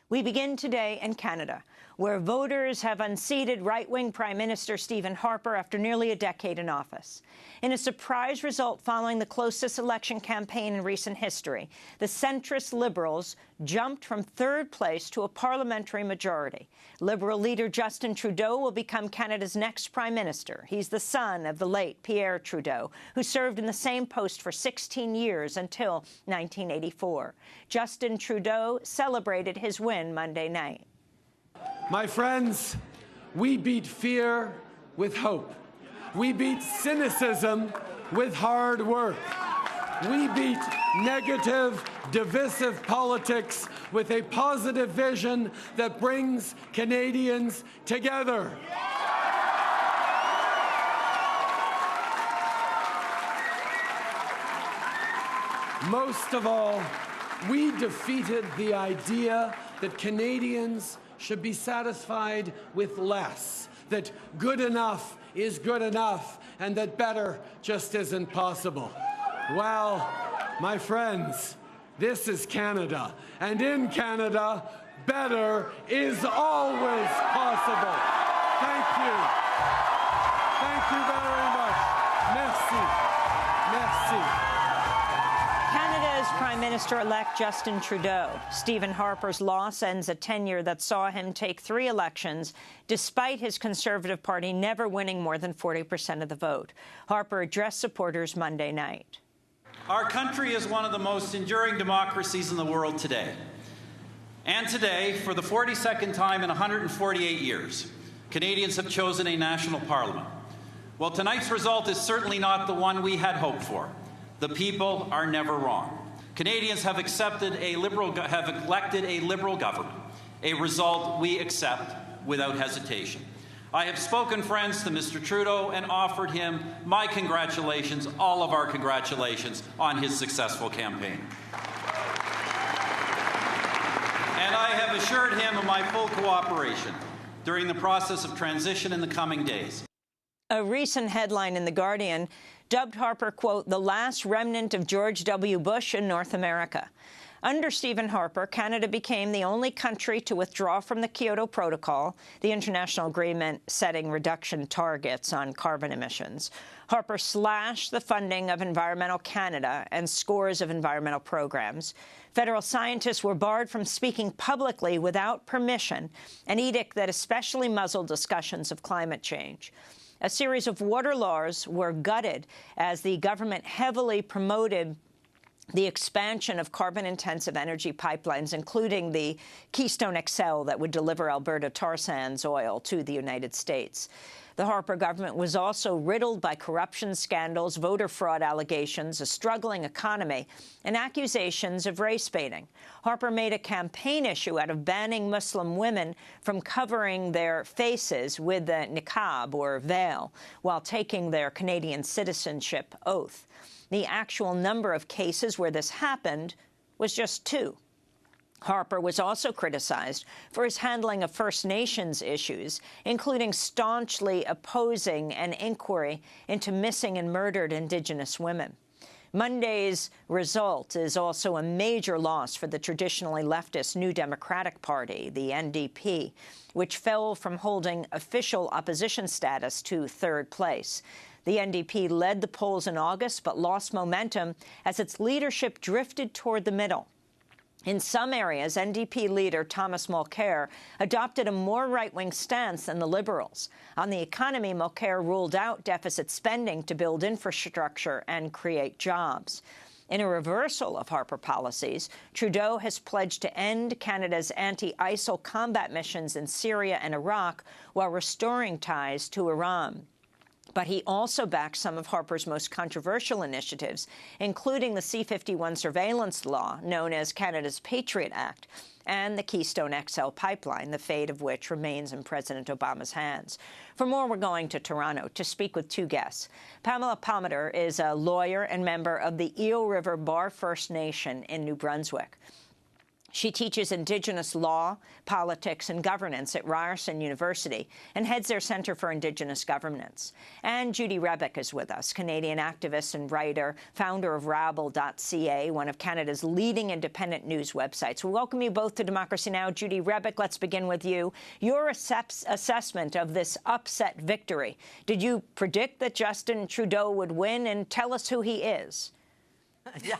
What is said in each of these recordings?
We begin today in Canada, where voters have unseated right-wing Prime Minister Stephen Harper after nearly a decade in office. In a surprise result following the closest election campaign in recent history, the centrist Liberals jumped from third place to a parliamentary majority. Liberal leader Justin Trudeau will become Canada's next Prime Minister. He's the son of the late Pierre Trudeau, who served in the same post for 16 years until 1984. Justin Trudeau celebrated his win Monday night. My friends, we beat fear with hope. We beat cynicism with hard work. We beat negative, divisive politics with a positive vision that brings Canadians together. Most of all, we defeated the idea that Canadians should be satisfied with less, that good enough is good enough, and that better just isn't possible. Well, my friends, this is Canada, and in Canada, better is always possible. Thank you. Thank you very much. Merci. Merci. Canada's Prime Minister-elect Justin Trudeau. Stephen Harper's loss ends a tenure that saw him take 3 elections, despite his Conservative Party never winning more than 40% of the vote. Harper addressed supporters Monday night. Our country is one of the most enduring democracies in the world today. And today, for the 42nd time in 148 years, Canadians have chosen a national parliament. Well, tonight's result is certainly not the one we had hoped for. The people are never wrong. Canadians have elected a Liberal government, a result we accept without hesitation. I have spoken, friends, to Mr. Trudeau and offered him my congratulations, all of our congratulations, on his successful campaign. And I have assured him of my full cooperation during the process of transition in the coming days. A recent headline in The Guardian dubbed Harper, quote, the last remnant of George W. Bush in North America. Under Stephen Harper, Canada became the only country to withdraw from the Kyoto Protocol, the international agreement setting reduction targets on carbon emissions. Harper slashed the funding of Environmental Canada and scores of environmental programs. Federal scientists were barred from speaking publicly without permission, an edict that especially muzzled discussions of climate change. A series of water laws were gutted as the government heavily promoted the expansion of carbon-intensive energy pipelines, including the Keystone XL that would deliver Alberta tar sands oil to the United States. The Harper government was also riddled by corruption scandals, voter fraud allegations, a struggling economy, and accusations of race baiting. Harper made a campaign issue out of banning Muslim women from covering their faces with the niqab or veil while taking their Canadian citizenship oath. The actual number of cases where this happened was just 2. Harper was also criticized for his handling of First Nations issues, including staunchly opposing an inquiry into missing and murdered Indigenous women. Monday's result is also a major loss for the traditionally leftist New Democratic Party, the NDP, which fell from holding official opposition status to third place. The NDP led the polls in August but lost momentum as its leadership drifted toward the middle. In some areas, NDP leader Thomas Mulcair adopted a more right-wing stance than the Liberals. On the economy, Mulcair ruled out deficit spending to build infrastructure and create jobs. In a reversal of Harper policies, Trudeau has pledged to end Canada's anti-ISIL combat missions in Syria and Iraq while restoring ties to Iran. But he also backed some of Harper's most controversial initiatives, including the C-51 surveillance law, known as Canada's Patriot Act, and the Keystone XL pipeline, the fate of which remains in President Obama's hands. For more, we're going to Toronto to speak with 2 guests. Pamela Palmater is a lawyer and member of the Eel River Bar First Nation in New Brunswick. She teaches Indigenous law, politics, and governance at Ryerson University and heads their Centre for Indigenous Governance. And Judy Rebick is with us, Canadian activist and writer, founder of Rabble.ca, one of Canada's leading independent news websites. We welcome you both to Democracy Now! Judy Rebick, let's begin with you. Your assessment of this upset victory. Did you predict that Justin Trudeau would win? And tell us who he is. Yeah,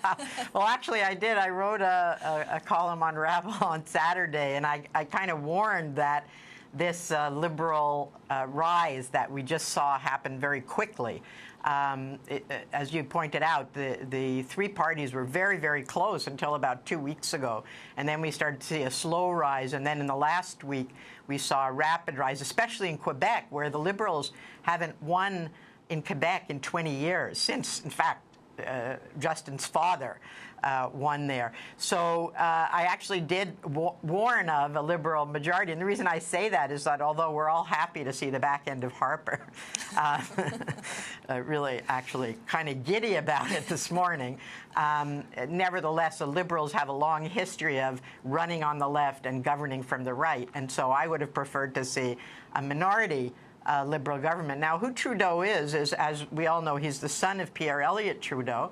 well, actually, I did. I wrote a column on Rabble on Saturday, and I kind of warned that this liberal rise that we just saw happen very quickly. As you pointed out, the three parties were very, very close until about 2 weeks ago. And then we started to see a slow rise. And then in the last week, we saw a rapid rise, especially in Quebec, where the Liberals haven't won in Quebec in 20 years, since, in fact, Justin's father won there. So I actually did warn of a Liberal majority. And the reason I say that is that although we're all happy to see the back end of Harper, really actually kind of giddy about it this morning, nevertheless, the Liberals have a long history of running on the left and governing from the right. And so I would have preferred to see a minority Liberal government. Now, who Trudeau is, as we all know, he's the son of Pierre Elliott Trudeau.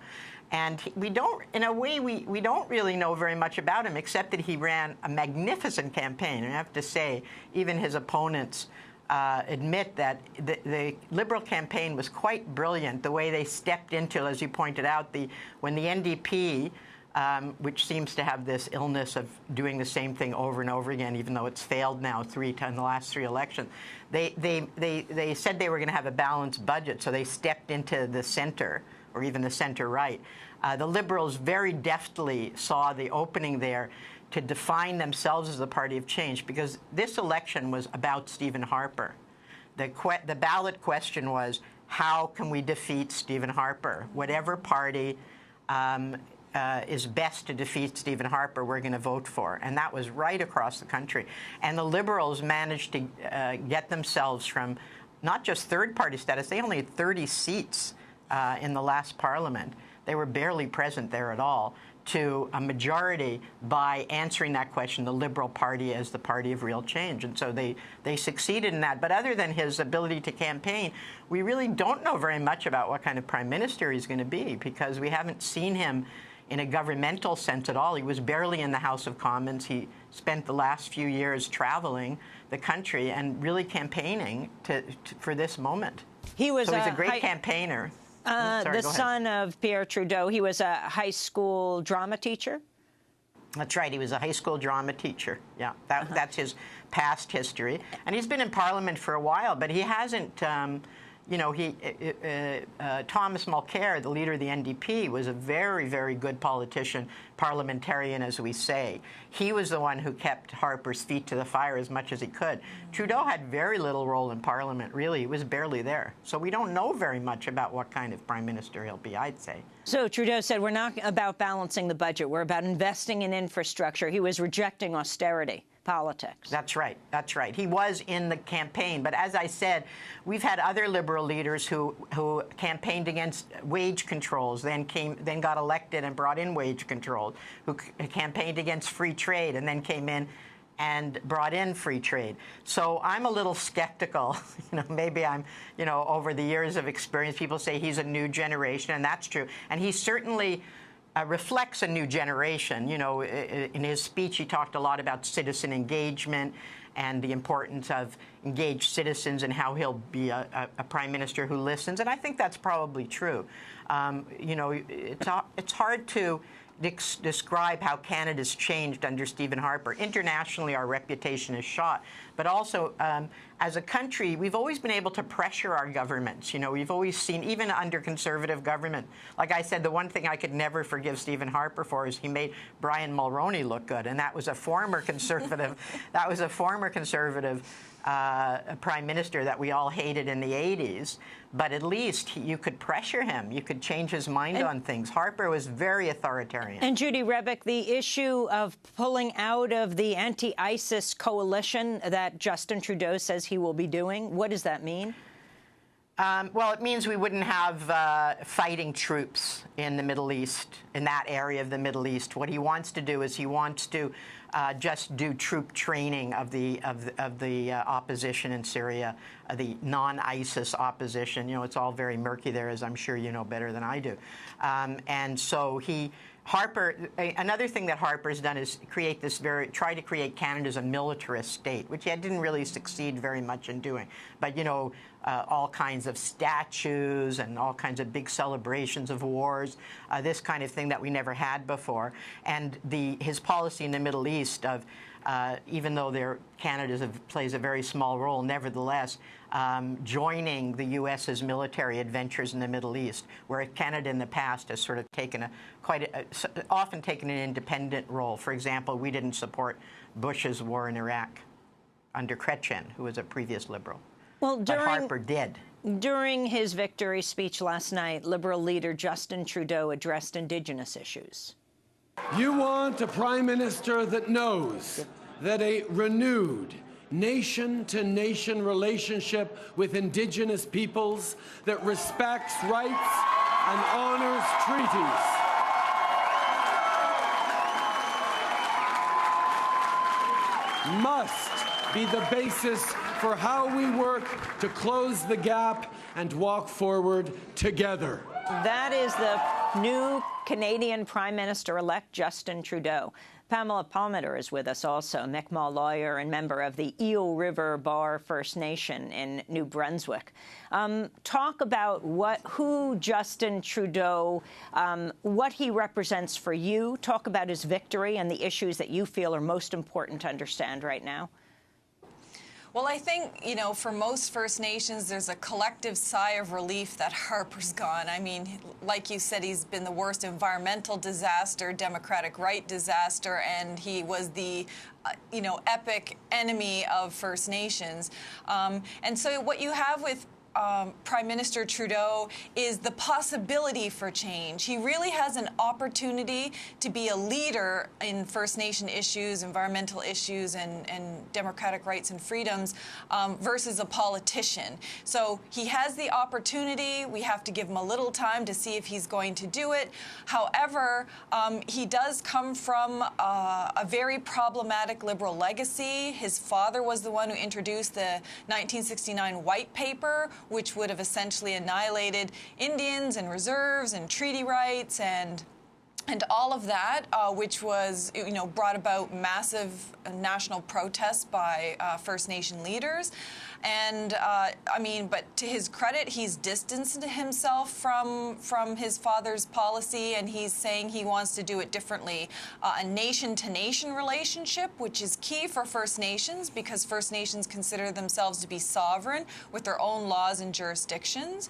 And we don't, in a way, we don't really know very much about him, except that he ran a magnificent campaign. And I have to say, even his opponents admit that the Liberal campaign was quite brilliant, the way they stepped into, as you pointed out, when the NDP, which seems to have this illness of doing the same thing over and over again, even though it's failed now in the last three elections. They said they were going to have a balanced budget, so they stepped into the center, or even the center-right. The Liberals very deftly saw the opening there to define themselves as the party of change, because this election was about Stephen Harper. The ballot question was, how can we defeat Stephen Harper? Whatever party is best to defeat Stephen Harper, we're going to vote for. And that was right across the country. And the Liberals managed to get themselves from not just third-party status, they only had 30 seats in the last parliament. They were barely present there at all, to a majority by answering that question, the Liberal Party as the party of real change. And so they succeeded in that. But other than his ability to campaign, we really don't know very much about what kind of prime minister he's going to be, because we haven't seen him in a governmental sense at all. He was barely in the House of Commons. He spent the last few years traveling the country and really campaigning for this moment. He's a great campaigner. The son of Pierre Trudeau. He was a high school drama teacher? That's right. He was a high school drama teacher. Yeah, that's his past history. And he's been in Parliament for a while, but he hasn't... Thomas Mulcair, the leader of the NDP, was a very, very good politician, parliamentarian, as we say. He was the one who kept Harper's feet to the fire as much as he could. Trudeau had very little role in Parliament, really. He was barely there. So we don't know very much about what kind of prime minister he'll be, I'd say. So Trudeau said, we're not about balancing the budget. We're about investing in infrastructure. He was rejecting austerity politics. That's right. That's right. He was in the campaign. But as I said, we've had other Liberal leaders who campaigned against wage controls, then got elected and brought in wage controls, who campaigned against free trade and then came in and brought in free trade. So I'm a little skeptical. Maybe I'm, over the years of experience, people say he's a new generation, and that's true. And he certainly reflects a new generation. In his speech, he talked a lot about citizen engagement and the importance of engaged citizens and how he'll be a prime minister who listens. And I think that's probably true. It's hard to describe how Canada's changed under Stephen Harper. Internationally, our reputation is shot. But also, as a country, we've always been able to pressure our governments. We've always seen, even under Conservative government, like I said, the one thing I could never forgive Stephen Harper for is he made Brian Mulroney look good, and that was a former Conservative. Prime minister that we all hated in the 80s, but at least you could pressure him. You could change his mind on things. Harper was very authoritarian. And Judy Rebick, the issue of pulling out of the anti-ISIS coalition that Justin Trudeau says he will be doing, what does that mean? Well, it means we wouldn't have fighting troops in the Middle East, in that area of the Middle East. What he wants to do is he wants to just do troop training of the opposition in Syria, the non-ISIS opposition. You know, it's all very murky there, as I'm sure you know better than I do. And so Harper, another thing that Harper's done is try to create Canada as a militarist state, which he didn't really succeed very much in doing. But, you know, all kinds of statues and all kinds of big celebrations of wars, this kind of thing that we never had before. And his policy in the Middle East of, even though Canada plays a very small role, nevertheless, joining the U.S.'s military adventures in the Middle East, where Canada in the past has sort of often taken an independent role. For example, we didn't support Bush's war in Iraq under Chrétien, who was a previous Liberal. Well, but Harper did. During his victory speech last night, Liberal leader Justin Trudeau addressed Indigenous issues. You want a Prime Minister that knows that a renewed nation-to-nation relationship with Indigenous peoples that respects rights and honors treaties must be the basis for how we work to close the gap and walk forward together. That is the new Canadian Prime Minister-elect Justin Trudeau. Pamela Palmater is with us also, Mi'kmaq lawyer and member of the Eel River Bar First Nation in New Brunswick. Talk about who Justin Trudeau, what he represents for you. Talk about his victory and the issues that you feel are most important to understand right now. Well, I think, you know, for most First Nations, there's a collective sigh of relief that Harper's gone. I mean, like you said, he's been the worst environmental disaster, democratic right disaster, and he was the you know, epic enemy of First Nations. And so what you have with Prime Minister Trudeau is the possibility for change. He really has an opportunity to be a leader in First Nation issues, environmental issues, and democratic rights and freedoms versus a politician. So he has the opportunity. We have to give him a little time to see if he's going to do it. However, he does come from a very problematic Liberal legacy. His father was the one who introduced the 1969 White Paper, which would have essentially annihilated Indians and reserves and treaty rights and all of that, which was, you know, brought about massive national protests by First Nation leaders. And I mean, but to his credit, he's distanced himself from his father's policy, and he's saying he wants to do it differently. A nation-to-nation relationship, which is key for First Nations, because First Nations consider themselves to be sovereign with their own laws and jurisdictions.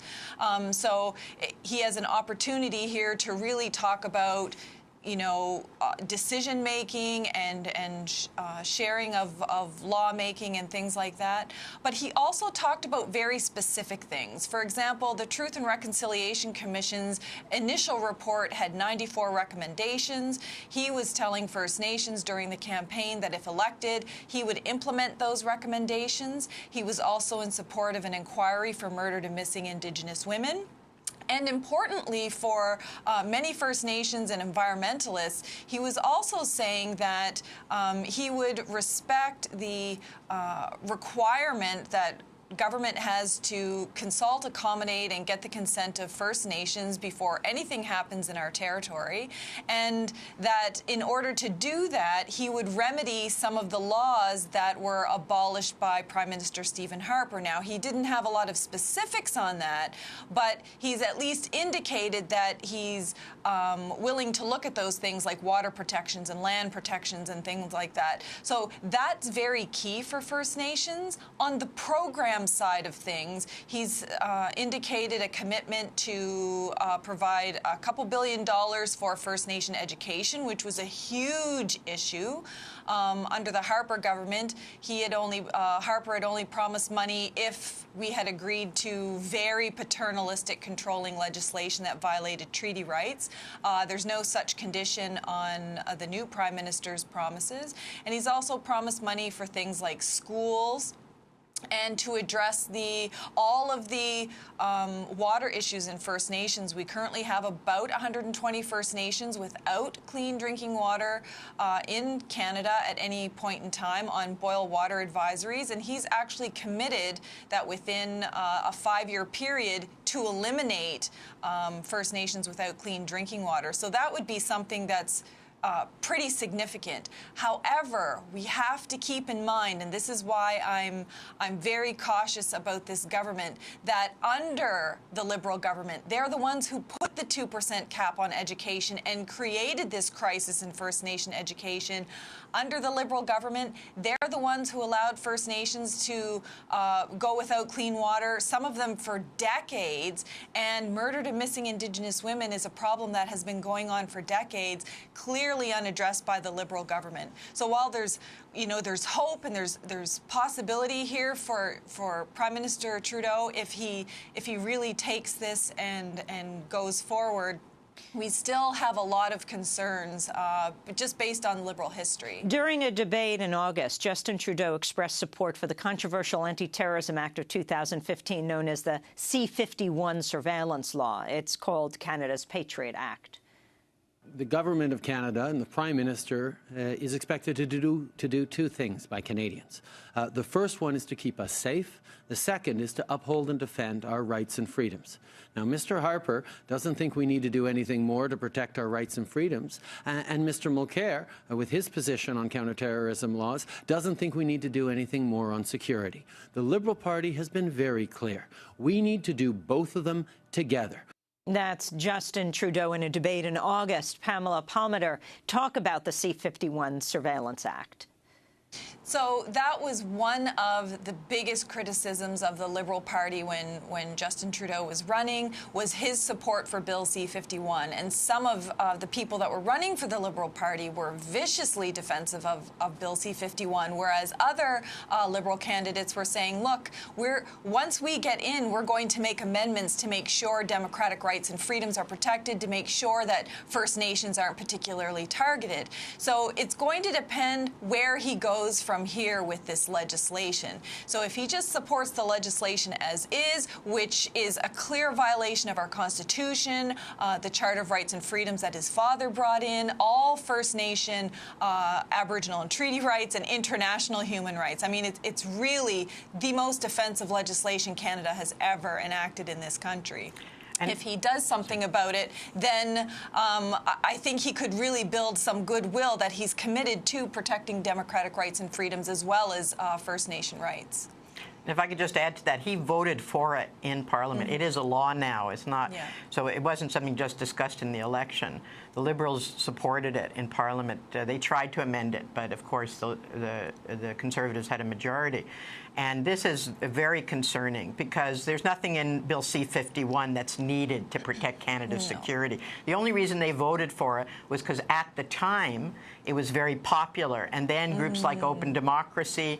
So he has an opportunity here to really talk about, you know, decision-making and sharing of lawmaking and things like that. But he also talked about very specific things. For example, the Truth and Reconciliation Commission's initial report had 94 recommendations. He was telling First Nations during the campaign that if elected, he would implement those recommendations. He was also in support of an inquiry for murdered and missing Indigenous women. And importantly, for many First Nations and environmentalists, he was also saying that he would respect the requirement that government has to consult, accommodate, and get the consent of First Nations before anything happens in our territory, and that in order to do that, he would remedy some of the laws that were abolished by Prime Minister Stephen Harper. Now, he didn't have a lot of specifics on that, but he's at least indicated that he's willing to look at those things like water protections and land protections and things like that. So that's very key for First Nations. On the program side of things, he's indicated a commitment to provide a couple $2 billion for First Nation education, which was a huge issue. Under the Harper government, Harper had only promised money if we had agreed to very paternalistic controlling legislation that violated treaty rights. There's no such condition on the new Prime Minister's promises. And he's also promised money for things like schools, and to address all of the water issues in First Nations. We currently have about 120 First Nations without clean drinking water in Canada at any point in time on boil water advisories, and he's actually committed that within a 5-year period to eliminate First Nations without clean drinking water. So that would be something that's pretty significant. However, we have to keep in mind, and this is why I'm very cautious about this government, that under the Liberal government, they're the ones who put the 2% cap on education and created this crisis in First Nation education. Under the Liberal government, they're the ones who allowed First Nations to go without clean water, some of them for decades, and murdered and missing Indigenous women is a problem that has been going on for decades, clearly unaddressed by the Liberal government. So while there's hope and there's possibility here for Prime Minister Trudeau if he really takes this and goes forward, we still have a lot of concerns just based on Liberal history. During a debate in August, Justin Trudeau expressed support for the controversial Anti-Terrorism Act of 2015 known as the C-51 surveillance law. It's called Canada's Patriot Act. The government of Canada and the Prime Minister is expected to do two things by Canadians. The first one is to keep us safe. The second is to uphold and defend our rights and freedoms. Now, Mr. Harper doesn't think we need to do anything more to protect our rights and freedoms, and Mr. Mulcair, with his position on counterterrorism laws, doesn't think we need to do anything more on security. The Liberal Party has been very clear. We need to do both of them together. That's Justin Trudeau in a debate in August. Pamela Palmater, talk about the C-51 Surveillance Act. So that was one of the biggest criticisms of the Liberal Party when Justin Trudeau was running, was his support for Bill C-51. And some of the people that were running for the Liberal Party were viciously defensive of Bill C-51, whereas other Liberal candidates were saying, look, once we get in, we're going to make amendments to make sure democratic rights and freedoms are protected, to make sure that First Nations aren't particularly targeted. So it's going to depend where he goes from here with this legislation. So if he just supports the legislation as is, which is a clear violation of our Constitution, the Charter of Rights and Freedoms that his father brought in, all First Nation, Aboriginal and treaty rights, and international human rights. I mean, it's really the most offensive legislation Canada has ever enacted in this country. And if he does something about it, then I think he could really build some goodwill that he's committed to protecting democratic rights and freedoms as well as First Nation rights. If I could just add to that, he voted for it in Parliament. It is a law now. It's not. Yeah. So it wasn't something just discussed in the election. The Liberals supported it in Parliament. They tried to amend it, but of course the Conservatives had a majority. And this is very concerning because there's nothing in Bill C-51 that's needed to protect Canada's security. The only reason they voted for it was because at the time it was very popular. And then groups like Open Democracy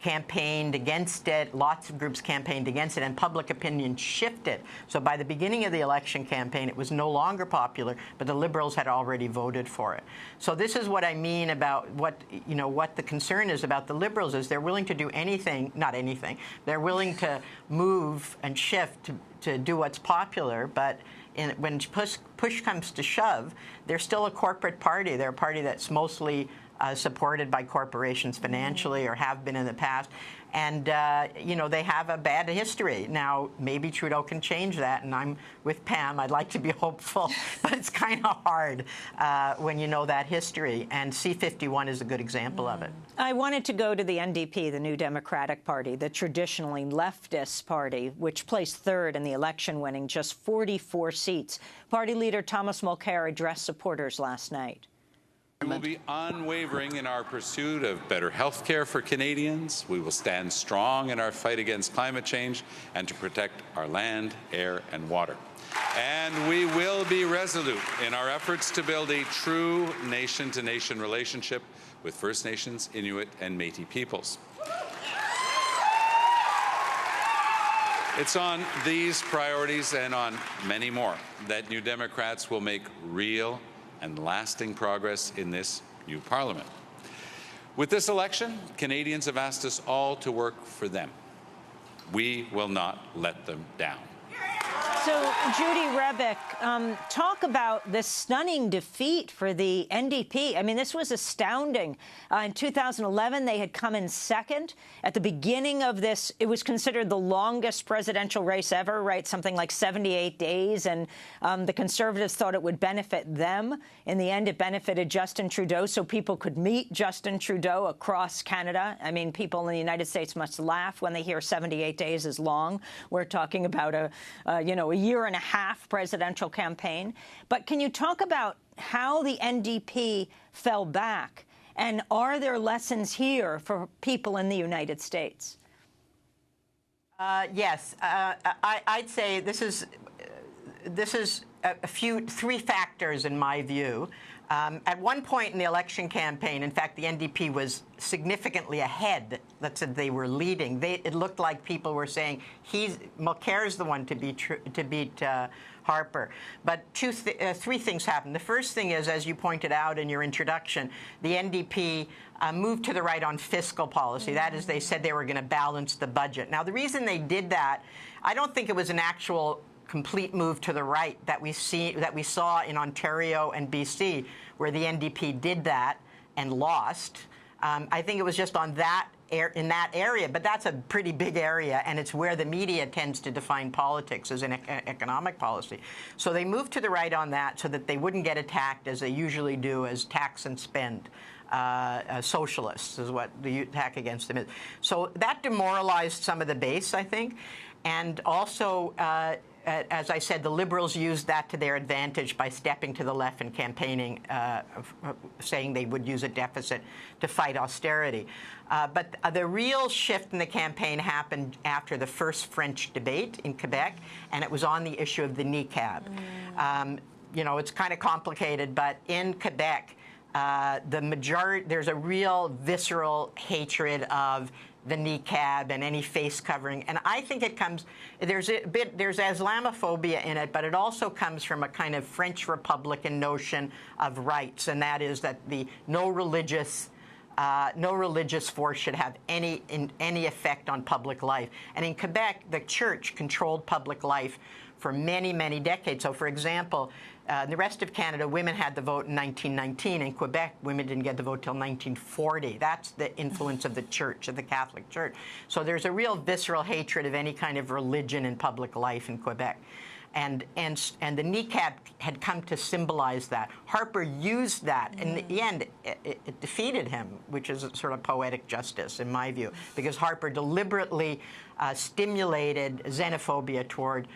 campaigned against it. Lots of groups campaigned against it, and public opinion shifted. So by the beginning of the election campaign, it was no longer popular, but the Liberals had already voted for it. So this is what I mean about what the concern is about the Liberals is they're willing to do anything, not anything. They're willing to move and shift to do what's popular, but when push comes to shove, they're still a corporate party. They're a party that's mostly supported by corporations financially or have been in the past. And, they have a bad history. Now, maybe Trudeau can change that, and I'm with Pam. I'd like to be hopeful, but it's kind of hard when you know that history, and C-51 is a good example of it. I wanted to go to the NDP, the New Democratic Party, the traditionally leftist party, which placed third in the election, winning just 44 seats. Party leader Thomas Mulcair addressed supporters last night. We will be unwavering in our pursuit of better health care for Canadians. We will stand strong in our fight against climate change and to protect our land, air, and water. And we will be resolute in our efforts to build a true nation-to-nation relationship with First Nations, Inuit, and Métis peoples. It's on these priorities and on many more that New Democrats will make real and lasting progress in this new Parliament. With this election, Canadians have asked us all to work for them. We will not let them down. So, Judy Rebick, talk about this stunning defeat for the NDP. I mean, this was astounding. In 2011, they had come in second. At the beginning of this, it was considered the longest presidential race ever, right? Something like 78 days. And the Conservatives thought it would benefit them. In the end, it benefited Justin Trudeau, so people could meet Justin Trudeau across Canada. I mean, people in the United States must laugh when they hear 78 days is long. We're talking about a year and a half presidential campaign. But can you talk about how the NDP fell back? And are there lessons here for people in the United States? Yes. I'd say this is three factors in my view. At one point in the election campaign, in fact, the NDP was significantly ahead. That said, they were leading. It looked like people were saying Mulcair's the one to beat Harper. But three things happened. The first thing is, as you pointed out in your introduction, the NDP moved to the right on fiscal policy. That is, they said they were going to balance the budget. Now, the reason they did that, I don't think it was an actual complete move to the right that we saw in Ontario and BC, where the NDP did that and lost. I think it was just on that in that area, but that's a pretty big area, and it's where the media tends to define politics as an economic policy. So they moved to the right on that so that they wouldn't get attacked, as they usually do, as tax and spend. Socialists is what the attack against them is. So that demoralized some of the base, I think, and also as I said, the Liberals used that to their advantage by stepping to the left and campaigning, saying they would use a deficit to fight austerity. But the real shift in the campaign happened after the first French debate in Quebec, and it was on the issue of the niqab. It's kind of complicated, but in Quebec, there's a real visceral hatred of the niqab and any face covering, and I think it comes. There's Islamophobia in it, but it also comes from a kind of French Republican notion of rights, and that is that no religious force should have any effect on public life. And in Quebec, the church controlled public life for many, many decades. So, for example, in the rest of Canada, women had the vote in 1919. In Quebec, women didn't get the vote till 1940. That's the influence of the church, of the Catholic Church. So there's a real visceral hatred of any kind of religion in public life in Quebec. And the niqab had come to symbolize that. Harper used that. In the end, it defeated him, which is a sort of poetic justice, in my view, because Harper deliberately stimulated xenophobia toward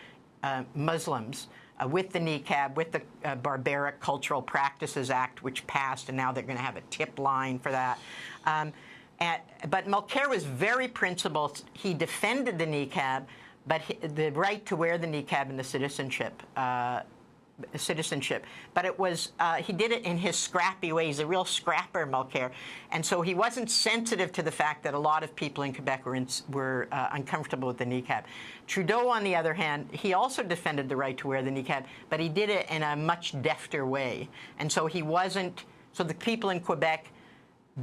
Muslims with the niqab, with the Barbaric Cultural Practices Act, which passed, and now they're going to have a tip line for that. But Mulcair was very principled. He defended the niqab, but the right to wear the niqab and the citizenship. But it was he did it in his scrappy way. He's a real scrapper, Mulcair, and so he wasn't sensitive to the fact that a lot of people in Quebec were uncomfortable with the niqab. Trudeau, on the other hand, he also defended the right to wear the niqab, but he did it in a much defter way, and so he wasn't. So the people in Quebec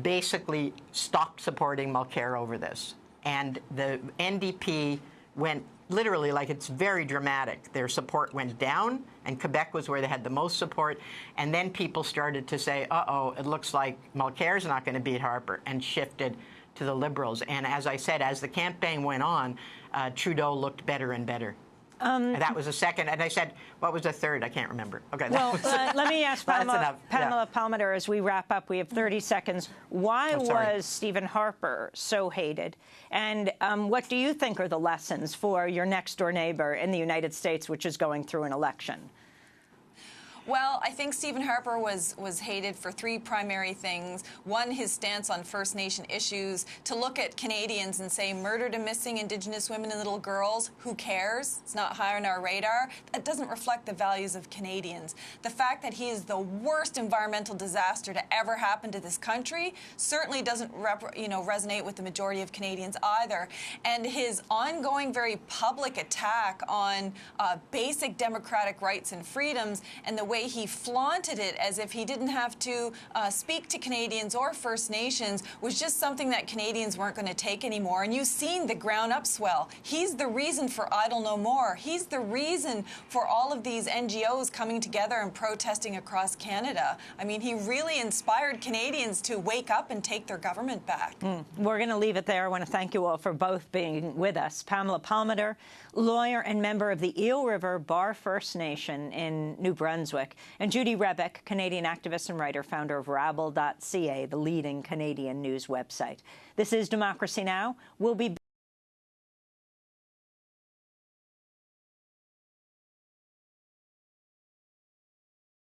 basically stopped supporting Mulcair over this, and the NDP went. Literally, like, it's very dramatic. Their support went down, and Quebec was where they had the most support. And then people started to say, uh-oh, it looks like Mulcair's not going to beat Harper, and shifted to the Liberals. And as I said, as the campaign went on, Trudeau looked better and better. And that was the second. And I said, what was the third? I can't remember. Okay. Well, let me ask Pamela Palmater as we wrap up. We have 30 seconds. Why was Stephen Harper so hated? And what do you think are the lessons for your next-door neighbor in the United States, which is going through an election? Well, I think Stephen Harper was hated for three primary things. One, his stance on First Nation issues, to look at Canadians and say, murdered and missing Indigenous women and little girls, who cares? It's not high on our radar. That doesn't reflect the values of Canadians. The fact that he is the worst environmental disaster to ever happen to this country certainly doesn't resonate with the majority of Canadians either. And his ongoing, very public attack on basic democratic rights and freedoms, and the way way he flaunted it as if he didn't have to speak to Canadians or First Nations was just something that Canadians weren't going to take anymore. And you've seen the ground upswell. He's the reason for Idle No More. He's the reason for all of these NGOs coming together and protesting across Canada. I mean, he really inspired Canadians to wake up and take their government back. We're going to leave it there. I want to thank you all for both being with us. Pamela Palmater, lawyer and member of the Eel River Bar First Nation in New Brunswick, and Judy Rebeck, Canadian activist and writer, founder of Rabble.ca, the leading Canadian news website. This is Democracy Now! We'll be back.